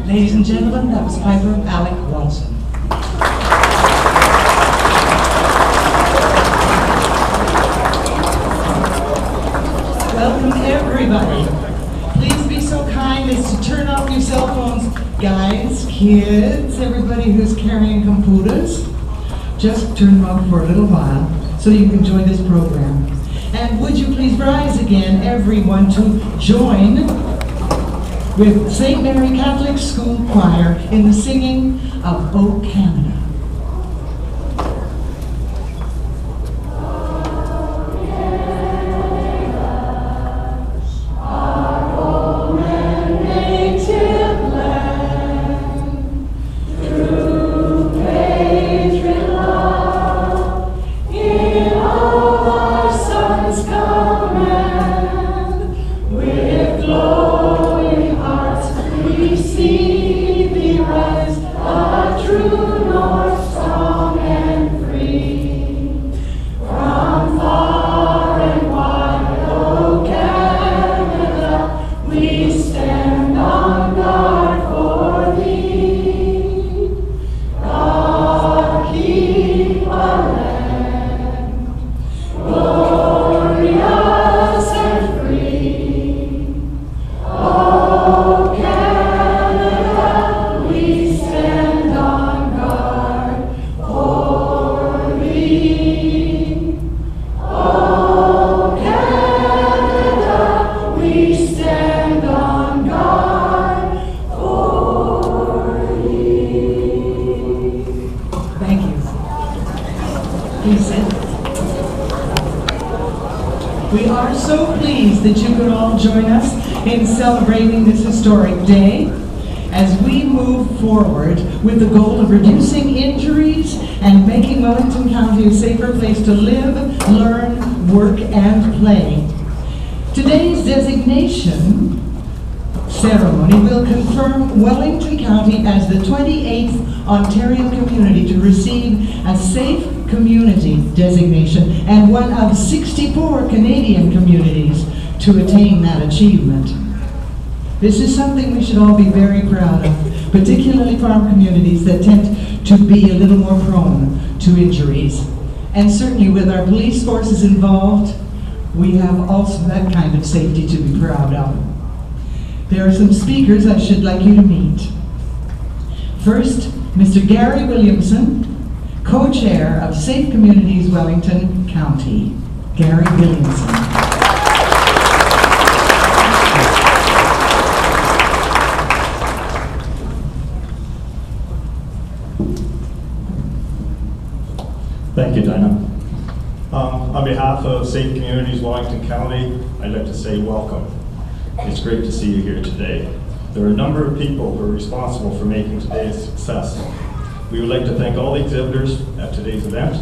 Ladies and gentlemen, that was Piper Alec Watson. Welcome everybody. Please be so kind as to turn off your cell phones. Guys, kids, everybody who's carrying computers, just turn them off for a little while so you can enjoy this program. And would you please rise again, everyone, to join with St. Mary Catholic School Choir in the singing of O Canada. We are so pleased that you could all join us in celebrating this historic day as we move forward with the goal of reducing injuries and making Wellington County a safer place to live, learn, work, and play. Today's designation ceremony will confirm Wellington County as the 28th Ontario community to receive a safe community designation and one of 64 Canadian communities to attain that achievement. This is something we should all be very proud of, particularly farm communities that tend to be a little more prone to injuries. And certainly with our police forces involved, we have also that kind of safety to be proud of. There are some speakers I should like you to meet. First, Mr. Gary Williamson, co-chair of Safe Communities Wellington County. Gary Williamson. Thank you, Dinah. On behalf of Safe Communities Wellington County, I'd like to say welcome. It's great to see you here today. There are a number of people who are responsible for making today a success. We would like to thank all the exhibitors at today's event.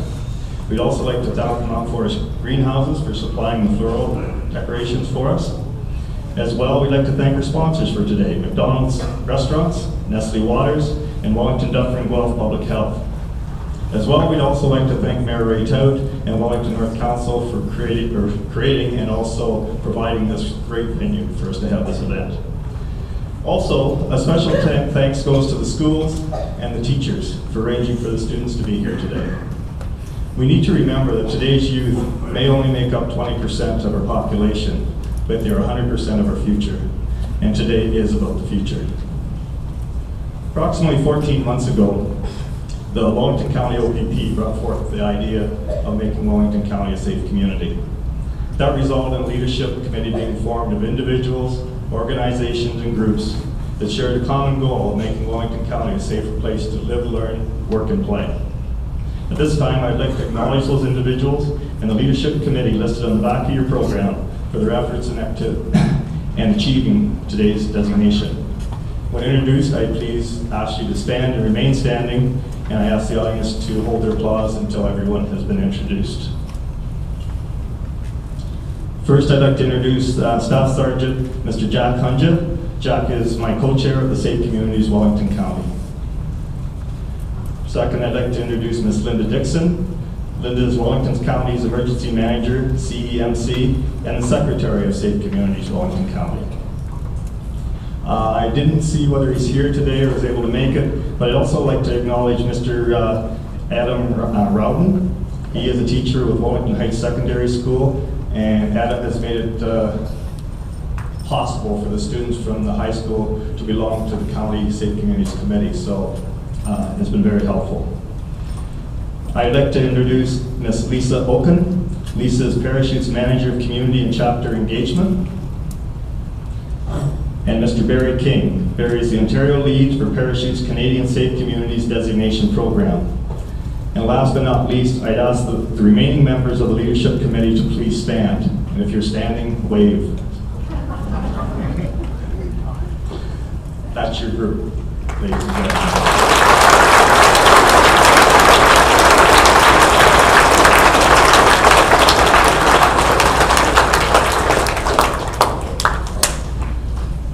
We'd also like to thank Mount Forest Greenhouses for supplying the floral decorations for us. As well, we'd like to thank our sponsors for today, McDonald's Restaurants, Nestle Waters, and Wellington Dufferin Guelph Public Health. As well, we'd also like to thank Mayor Ray Toad and Wellington North Council for creating and also providing this great venue for us to have this event. Also, a special thanks goes to the schools and the teachers for arranging for the students to be here today. We need to remember that today's youth may only make up 20% of our population, but they're 100% of our future. And today is about the future. Approximately 14 months ago, the Wellington County OPP brought forth the idea of making Wellington County a safe community. That resulted in a leadership committee being formed of individuals, organizations, and groups that shared a common goal of making Wellington County a safer place to live, learn, work, and play. At this time, I'd like to acknowledge those individuals and the leadership committee listed on the back of your program for their efforts and achieving today's designation. When introduced, I please ask you to stand and remain standing, and I ask the audience to hold their applause until everyone has been introduced. First, I'd like to introduce Staff Sergeant Mr. Jack Hunja. Jack is my co-chair of the Safe Communities Wellington County. Second, I'd like to introduce Ms. Linda Dixon. Linda is Wellington County's Emergency Manager, CEMC, and the Secretary of Safe Communities Wellington County. I didn't see whether he's here today or was able to make it, but I'd also like to acknowledge Mr. Adam Rowden. He is a teacher with Wellington Heights Secondary School, and Adam has made it possible for the students from the high school to belong to the County Safe Communities Committee, so it's been very helpful. I'd like to introduce Ms. Lisa Oken. Lisa is Parachutes Manager of Community and Chapter Engagement. And Mr. Barry King. Barry is the Ontario Lead for Parachutes Canadian Safe Communities Designation Program. And last but not least, I'd ask the remaining members of the Leadership Committee to please stand. And if you're standing, wave. That's your group, ladies and gentlemen.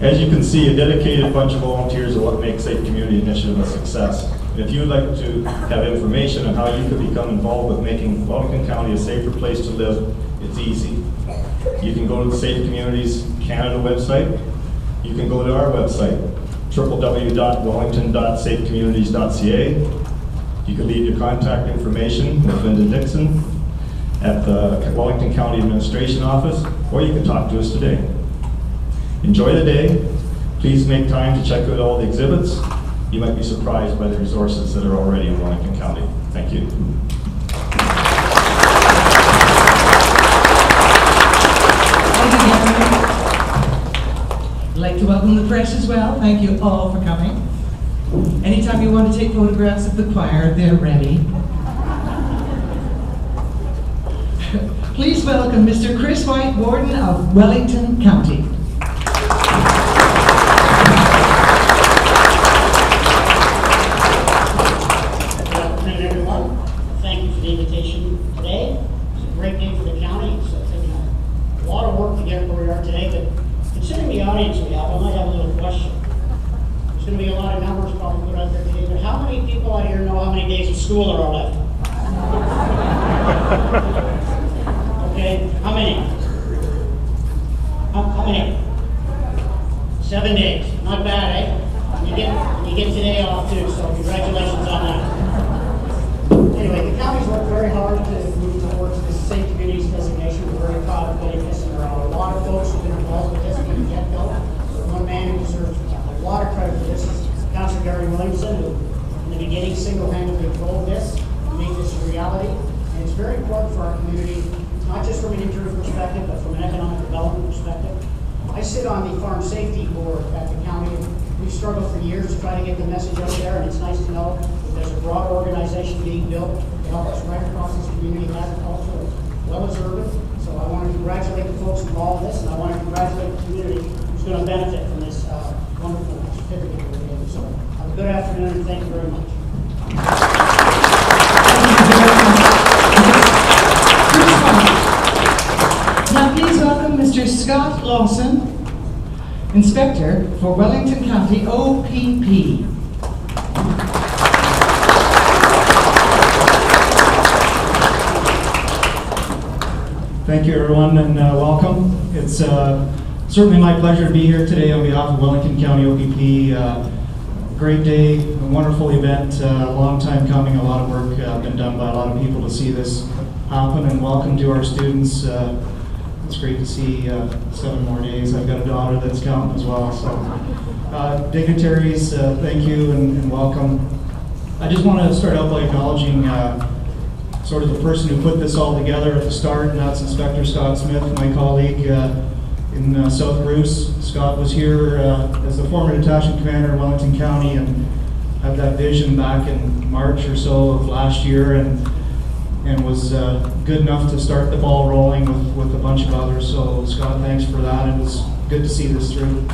As you can see, a dedicated bunch of volunteers are what makes Safe Community Initiative a success. And if you would like to have information on how you could become involved with making Wellington County a safer place to live, it's easy. You can go to the Safe Communities Canada website. You can go to our website, www.wellington.safecommunities.ca. You can leave your contact information with Linda Dixon at the Wellington County Administration Office, or you can talk to us today. Enjoy the day. Please make time to check out all the exhibits. You might be surprised by the resources that are already in Wellington County. Thank you. Thank you, Gary. I'd like to welcome the press as well. Thank you all for coming. Anytime you want to take photographs of the choir, they're ready. Please welcome Mr. Chris White, Warden of Wellington County. School are all left. Okay, how many? How many? 7 days. Not bad, eh? You get today off too, so congratulations on that. Anyway, the county's worked very hard to move towards this Safe Communities designation. We're very proud of getting this, and there are a lot of folks who've been involved with this from the get-go. One man who deserves a lot of credit for this is Councillor Gary Williamson, who in the beginning single-handedly drove this, made this a reality, and it's very important for our community, not just from an injury perspective, but from an economic development perspective. I sit on the Farm Safety Board at the county. We've struggled for years to try to get the message out there, and it's nice to know that there's a broad organization being built to help us right across this community, agriculture as well as urban. So I want to congratulate the folks involved in this, and I want to congratulate the community who's going to benefit from this wonderful certificate that we're giving. So have a good afternoon, and thank you very much. Now please welcome Mr. Scott Lawson, Inspector for Wellington County OPP. Thank you everyone, and welcome. It's certainly my pleasure to be here today on behalf of Wellington County OPP. Great day, a wonderful event, a long time coming, a lot of work been done by a lot of people to see this happen, and welcome to our students. It's great to see 7 more days. I've got a daughter that's counting as well. So, dignitaries, thank you and welcome. I just want to start out by acknowledging sort of the person who put this all together at the start, and that's Inspector Scott Smith, my colleague in South Bruce. Scott was here as the former detachment commander in Wellington County, and had that vision back in March or so of last year, and was good enough to start the ball rolling with a bunch of others. So Scott, thanks for that. It was good to see this through.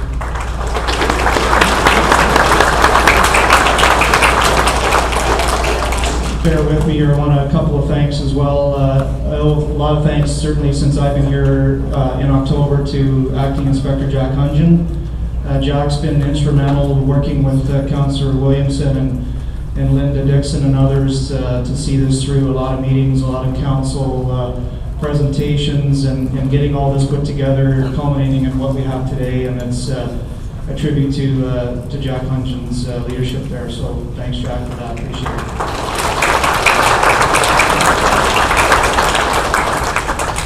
Bear with me here. I want a couple of thanks as well. I owe a lot of thanks, certainly since I've been here in October, to Acting Inspector Jack Hunjan. Jack's been instrumental working with Councillor Williamson and Linda Dixon and others to see this through. A lot of meetings, a lot of council presentations, and getting all this put together, culminating in what we have today. And it's a tribute to Jack Hungen's leadership there. So thanks, Jack, for that. Appreciate it.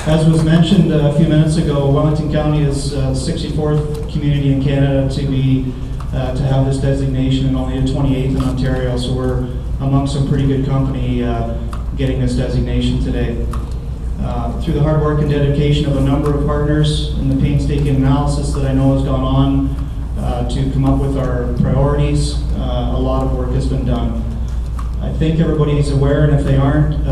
As was mentioned a few minutes ago, Wellington County is the 64th community in Canada to have this designation, and only the 28th in Ontario. So we're among some pretty good company getting this designation today. Through the hard work and dedication of a number of partners and the painstaking analysis that I know has gone on to come up with our priorities, a lot of work has been done. I think everybody's aware, and if they aren't,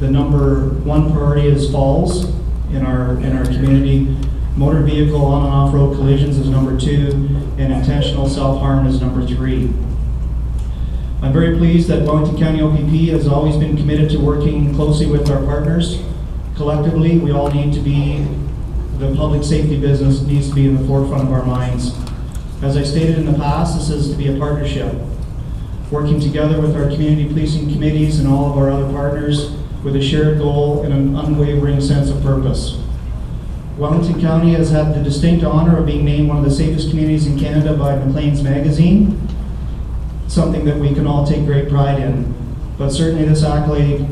the number one priority is falls in our community. Motor vehicle on and off-road collisions is number 2, and intentional self-harm is number 3. I'm very pleased that Wellington County OPP has always been committed to working closely with our partners. Collectively, we all need to be, the public safety business needs to be in the forefront of our minds. As I stated in the past, this is to be a partnership, working together with our community policing committees and all of our other partners with a shared goal and an unwavering sense of purpose. Wellington County has had the distinct honor of being named one of the safest communities in Canada by Maclean's magazine, something that we can all take great pride in. But certainly this accolade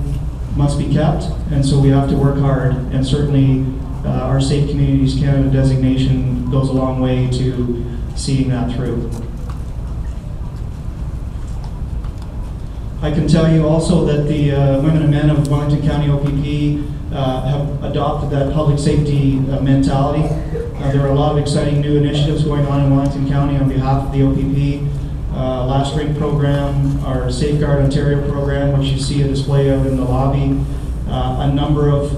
must be kept, and so we have to work hard, and certainly our Safe Communities Canada designation goes a long way to seeing that through. I can tell you also that the women and men of Wellington County OPP have adopted that public safety mentality. There are a lot of exciting new initiatives going on in Wellington County on behalf of the OPP. Last Drink program, our Safeguard Ontario program, which you see a display of in the lobby, a number of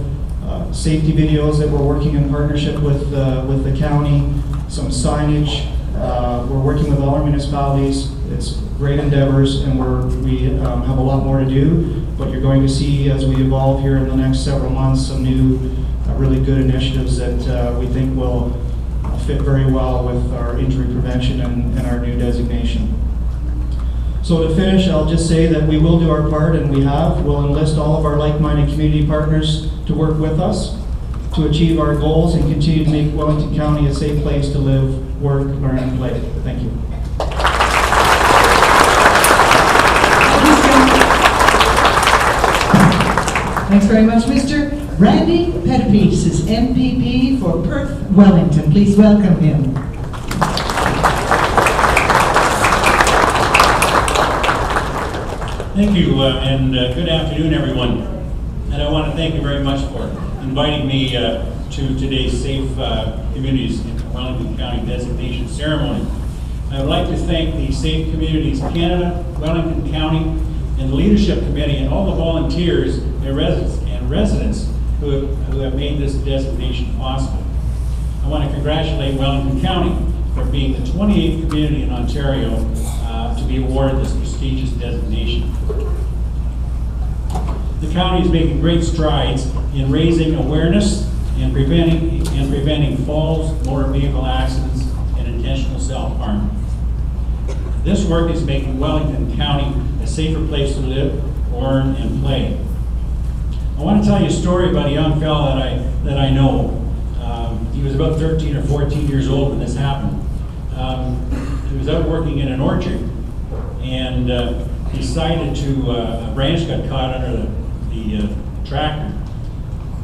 safety videos that we're working in partnership with the county, some signage. We're working with all our municipalities. It's great endeavors, and we have a lot more to do, but you're going to see as we evolve here in the next several months some new really good initiatives that we think will fit very well with our injury prevention and our new designation. So to finish, I'll just say that we will do our part, and we have. We'll enlist all of our like-minded community partners to work with us to achieve our goals and continue to make Wellington County a safe place to live, work, learn, and play. Thank you. Thanks very much, Mr. Randy Pettipies is MPP for Perth Wellington. Please welcome him. Thank you, and good afternoon, everyone. And I want to thank you very much for inviting me to today's Safe Communities in Wellington County designation ceremony. I would like to thank the Safe Communities Canada, Wellington County, and the Leadership Committee, and all the volunteers and residents who have made this designation possible. I want to congratulate Wellington County for being the 28th community in Ontario to be awarded this prestigious designation. The county is making great strides in raising awareness and preventing falls, motor vehicle accidents, and intentional self-harm. This work is making Wellington County a safer place to live, learn, and play. I want to tell you a story about a young fellow that I know. He was about 13 or 14 years old when this happened. He was out working in an orchard and decided to, a branch got caught under the tractor.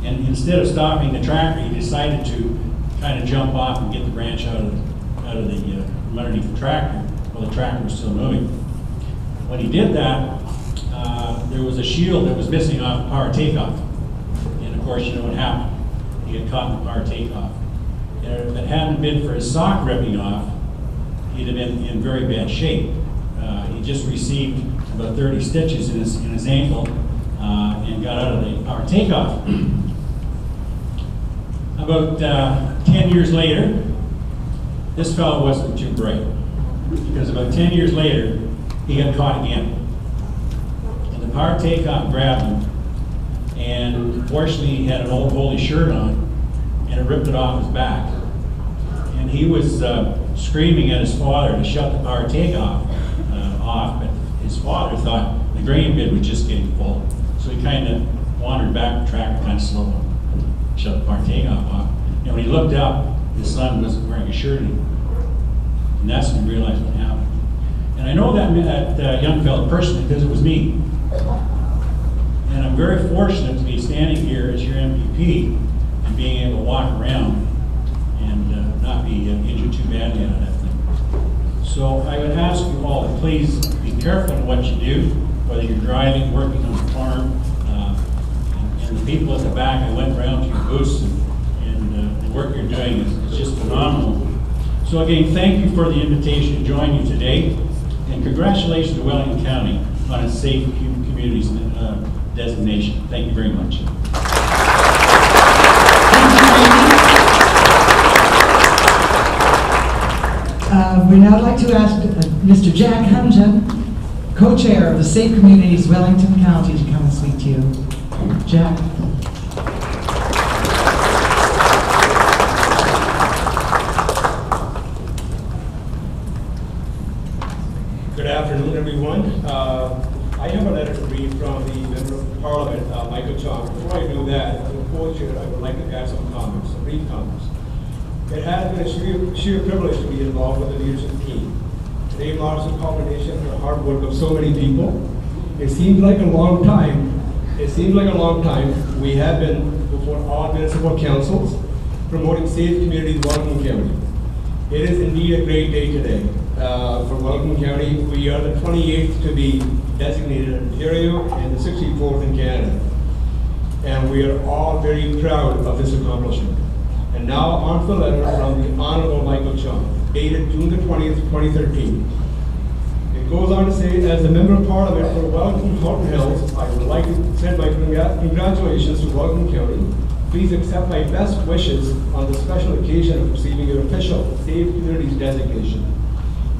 And instead of stopping the tractor, he decided to kind of jump off and get the branch out of from underneath the tractor while the tractor was still moving. When he did that, there was a shield that was missing off the power takeoff. And of course, you know what happened. He got caught in the power takeoff. And if it hadn't been for his sock ripping off, he'd have been in very bad shape. He just received about 30 stitches in his ankle and got out of the power takeoff. About 10 years later, this fellow wasn't too bright, because about 10 years later, he got caught again. And the power takeoff grabbed him, and fortunately he had an old woolly shirt on, and it ripped it off his back. And he was screaming at his father to shut the power takeoff off, but his father thought the grain bin was just getting full. So he kind of wandered back the tractor kind of slowly, shut the power takeoff off. And when he looked up, his son wasn't wearing a shirt anymore. And that's when we realized what happened. And I know that young fellow personally because it was me. And I'm very fortunate to be standing here as your MPP and being able to walk around and not be injured too badly out of that thing. So I would ask you all to please be careful in what you do, whether you're driving, working on the farm, and the people at the back. I went around to your booths, and the work you're doing is just phenomenal. So again, thank you for the invitation to join you today, and congratulations to Wellington County on its Safe Communities designation. Thank you very much. We'd now like to ask Mr. Jack Hunja, co-chair of the Safe Communities Wellington County, to come and speak to you. Jack. Good afternoon, everyone. I have a letter to read from the Member of Parliament, Michael Chong. Before I do that, as a co-chair, I would like to add some comments, some brief comments. It has been a sheer privilege to be involved with the leadership team. Today marks a culmination of the hard work of so many people. It seems like a long time. We have been before all municipal councils promoting safe communities in Wellington County. It is indeed a great day today. For Wellington County, we are the 28th to be designated in Ontario and the 64th in Canada. And we are all very proud of this accomplishment. And now on to the letter from the Honorable Michael Chung, dated June the 20th, 2013. It goes on to say, as the Member of Parliament for Wellington Halton Hills, I would like to send my congratulations to Wellington County. Please accept my best wishes on the special occasion of receiving your official Safe Communities designation.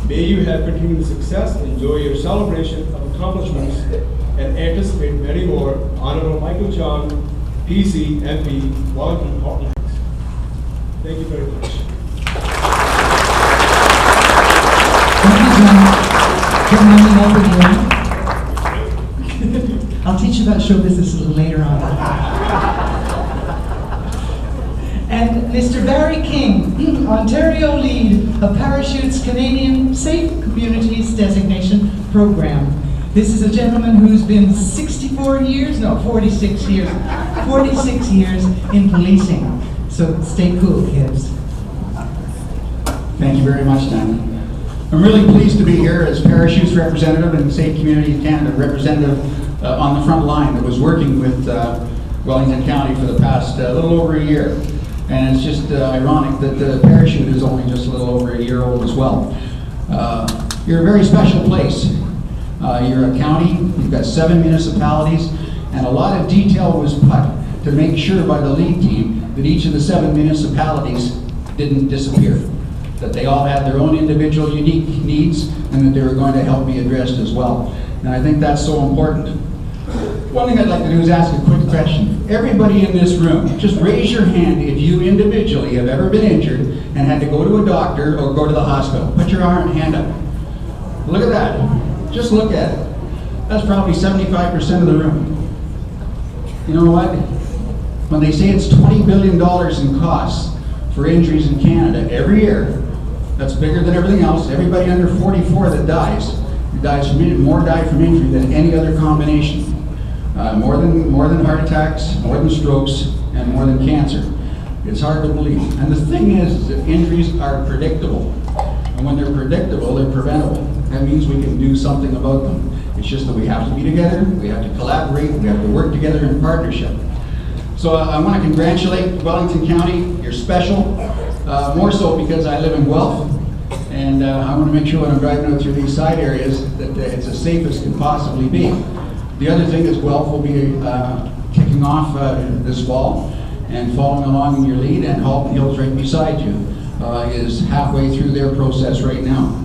May you have continued success, enjoy your celebration of accomplishments, and anticipate many more. Honorable Michael Chung, PC, MP, Wellington Halton Hills. Thank you very much. Thank you, John. I'll teach you about show business a little later on. And Mr. Barry King, Ontario lead of Parachute's Canadian Safe Communities Designation Program. This is a gentleman who's been 46 years in policing. So stay cool, kids. Thank you very much, Dan. I'm really pleased to be here as Parachute's representative and Safe Communities Canada representative on the front line that was working with Wellington County for the past little over a year. And it's just ironic that the Parachute is only just a little over a year old as well. You're a very special place. You're a county, you've got 7 municipalities, and a lot of detail was put to make sure by the lead team that each of the 7 municipalities didn't disappear, that they all had their own individual unique needs and that they were going to help be addressed as well. And I think that's so important. One thing I'd like to do is ask a quick question. Everybody in this room, just raise your hand if you individually have ever been injured and had to go to a doctor or go to the hospital. Put your hand up. Look at that. Just look at it. That's probably 75% of the room. You know what? When they say it's $20 billion in costs for injuries in Canada every year, that's bigger than everything else. Everybody under 44 that dies more die from injury than any other combination. More than heart attacks, more than strokes, and more than cancer. It's hard to believe. And the thing is that injuries are predictable. And when they're predictable, they're preventable. That means we can do something about them. It's just that we have to be together, we have to collaborate, we have to work together in partnership. So I want to congratulate Wellington County. You're special, more so because I live in Guelph. And I want to make sure when I'm driving out through these side areas that it's as safe as can possibly be. The other thing is Guelph will be kicking off this fall, and following along in your lead, and Halton Hills right beside you is halfway through their process right now.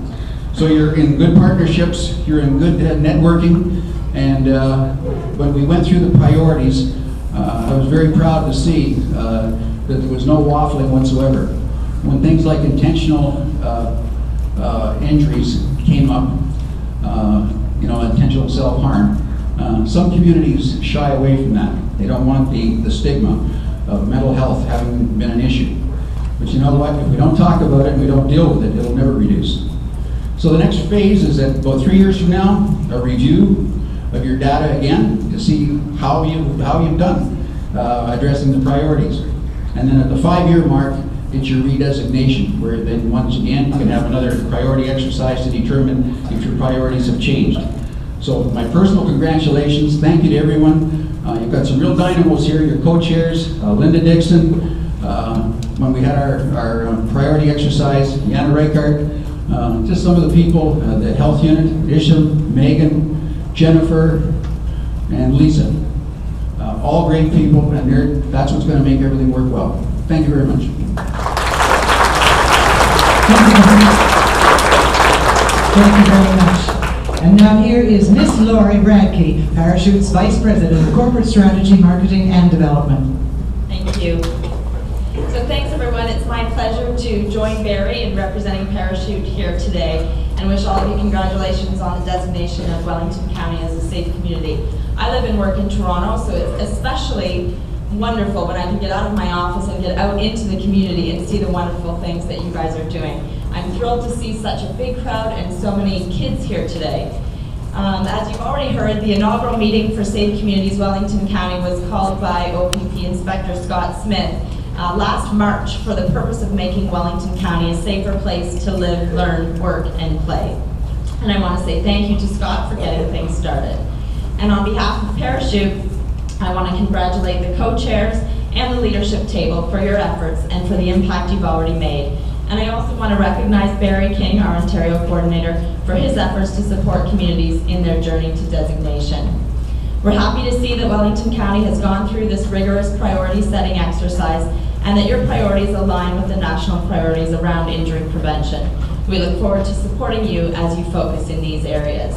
So you're in good partnerships, you're in good networking, and when we went through the priorities, I was very proud to see that there was no waffling whatsoever. When things like intentional injuries came up, intentional self-harm, some communities shy away from that. They don't want the stigma of mental health having been an issue. But you know what? If we don't talk about it and we don't deal with it, it'll never reduce. So the next phase is that about 3 years from now, a review of your data again to see how you've done addressing the priorities. And then at the 5-year mark, it's your redesignation, where then once again you can have another priority exercise to determine if your priorities have changed. So my personal congratulations, thank you to everyone. You've got some real dynamos here, your co-chairs, Linda Dixon, when we had our priority exercise, Yana Reichart, just some of the people, the health unit, Isham, Megan, Jennifer, and Lisa. All great people, and that's what's going to make everything work well. Thank you very much. Thank you very much. And now here is Miss Lori Bradkey, Parachute's Vice President of Corporate Strategy, Marketing and Development. Thank you. So thanks everyone. It's my pleasure to join Barry in representing Parachute here today and wish all of you congratulations on the designation of Wellington County as a safe community. I live and work in Toronto, so it's especially wonderful when I can get out of my office and get out into the community and see the wonderful things that you guys are doing. I'm thrilled to see such a big crowd and so many kids here today. As you've already heard, the inaugural meeting for Safe Communities Wellington County was called by OPP Inspector Scott Smith last March for the purpose of making Wellington County a safer place to live, learn, work, and play. And I want to say thank you to Scott for getting things started. And on behalf of Parachute, I want to congratulate the co-chairs and the leadership table for your efforts and for the impact you've already made. And I also want to recognize Barry King, our Ontario coordinator, for his efforts to support communities in their journey to designation. We're happy to see that Wellington County has gone through this rigorous priority setting exercise and that your priorities align with the national priorities around injury prevention. We look forward to supporting you as you focus in these areas.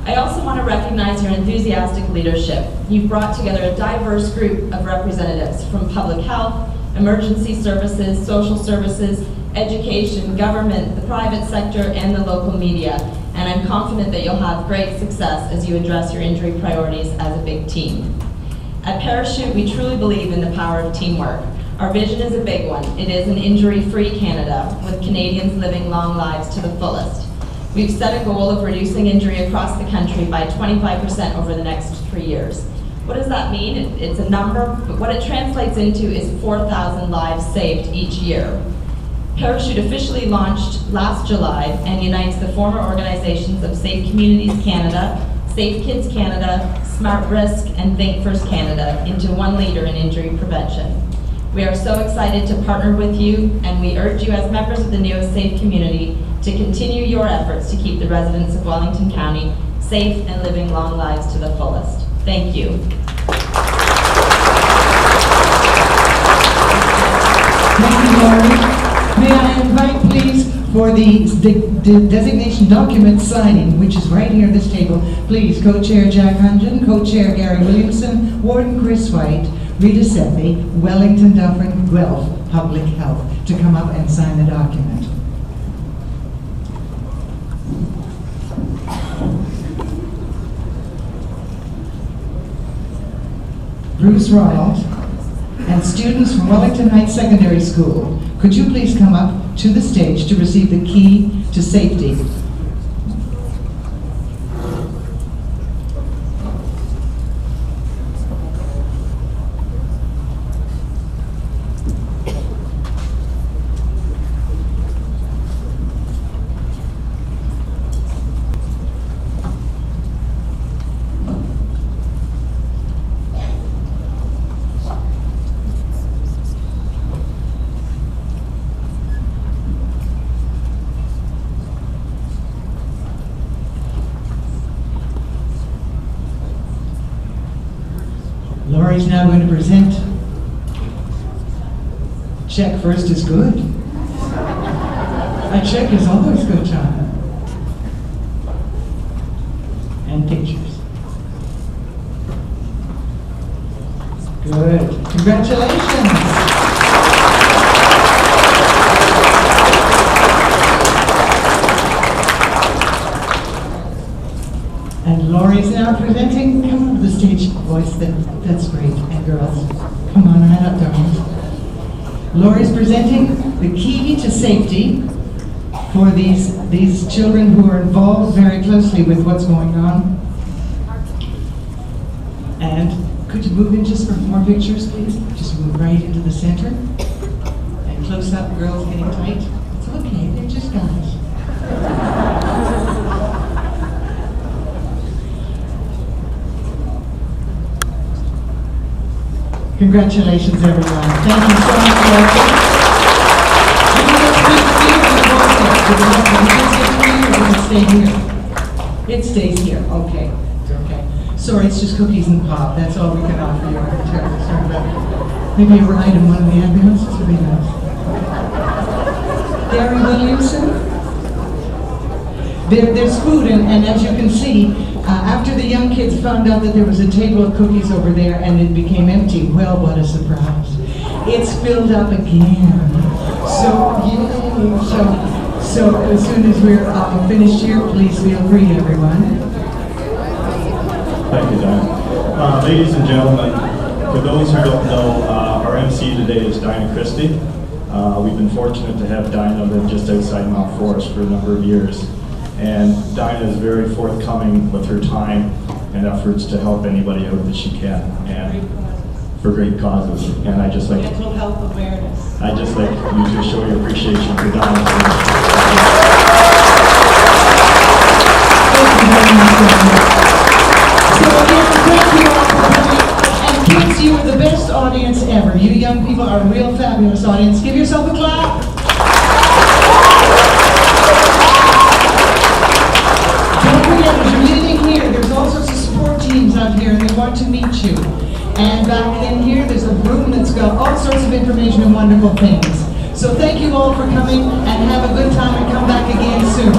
I also want to recognize your enthusiastic leadership. You've brought together a diverse group of representatives from public health, emergency services, social services, education, government, the private sector, and the local media. And I'm confident that you'll have great success as you address your injury priorities as a big team. At Parachute, we truly believe in the power of teamwork. Our vision is a big one. It is an injury-free Canada, with Canadians living long lives to the fullest. We've set a goal of reducing injury across the country by 25% over the next 3 years. What does that mean? It's a number, but what it translates into is 4,000 lives saved each year. Parachute officially launched last July and unites the former organizations of Safe Communities Canada, Safe Kids Canada, Smart Risk, and Think First Canada into one leader in injury prevention. We are so excited to partner with you, and we urge you as members of the newest Safe Community to continue your efforts to keep the residents of Wellington County safe and living long lives to the fullest. Thank you. Thank you, Lori. May I invite, please, for the designation document signing, which is right here at this table. Please, Co-Chair Jack Hungen, Co-Chair Gary Williamson, Warden Chris White, Rita Seppi, Wellington Dufferin, Guelph Public Health, to come up and sign the document. Bruce Ronald, and students from Wellington Heights Secondary School, could you please come up to the stage to receive the key to safety? Lori's now going to present. Check first is good. A check is always good, John. And pictures. Good. Congratulations. And Lori's now presenting. Come on to the stage, boys. That's great. And girls, come on right up, darlings. Lori's presenting the key to safety for these children who are involved very closely with what's going on. And could you move in just for more pictures, please? Just move right into the center. And close up, girls getting tight. It's okay, they're just guys. Congratulations, everyone. Thank you so much for watching. Stay here. It stays here. Okay. It's okay. Sorry, it's just cookies and pop. That's all we can offer you. I'm terribly sorry about it. Maybe a ride in one of the ambulances would be nice. Gary Williamson. There's food, and as you can see, after the young kids found out that there was a table of cookies over there and it became empty, well, what a surprise. It's filled up again. So, yay. So as soon as we're finished here, please feel free, everyone. Thank you, Dinah. Ladies and gentlemen, for those who don't know, our MC today is Dinah Christie. We've been fortunate to have Dinah live just outside Mount Forest for a number of years. And Dinah is very forthcoming with her time and efforts to help anybody out that she can, and for great causes. And I just like Mental health awareness. I just like you to show your appreciation for Dinah. So again, thank you all for coming. And kids, you are the best audience ever. You young people are a real fabulous audience. Give yourself a clap. Don't forget, as you're leaving here, there's all sorts of support teams out here, and they want to meet you. And back in here, there's a room that's got all sorts of information and wonderful things. So thank you all for coming, and have a good time, and come back again soon.